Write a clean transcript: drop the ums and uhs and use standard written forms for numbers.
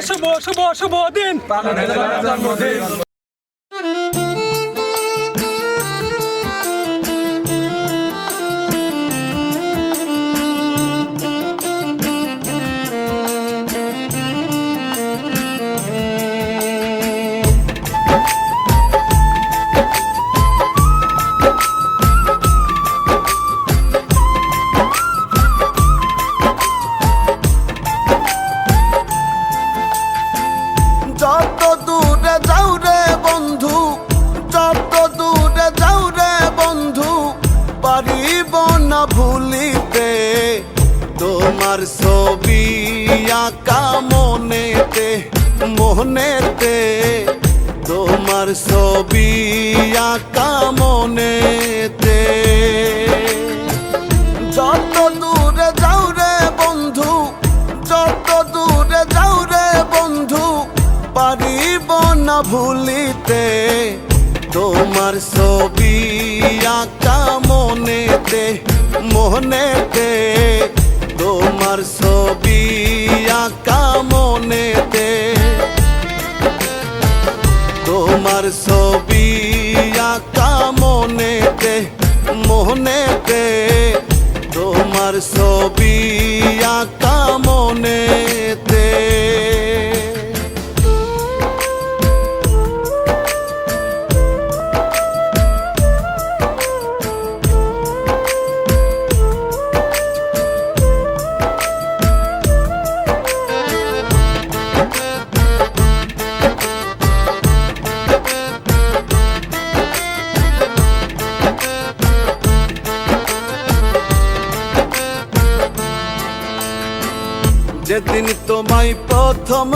শুভ শুভ শুভ দিন জন্মদিন। যত দূরে যাও রে বন্ধু, যত দূরে যাও রে বন্ধু, পারিব না ভুলিতে তোমার ছবি আঁকা মনেতে, মনেতে তোমার ছবি আঁকা মনেতে। যত দূরে যাও রে বন্ধু, যত দূরে যাও রে বন্ধু, পারিব না ভুলিতে তোমার ছবি আঁকা মনেতে, মনেতে তোমার ছবি আঁকা মনেতে, তোমার ছবি আঁকা মনেতে, মনেতে তোমার ছবি আঁকা মনেতে। যেদিন তোমায় প্রথম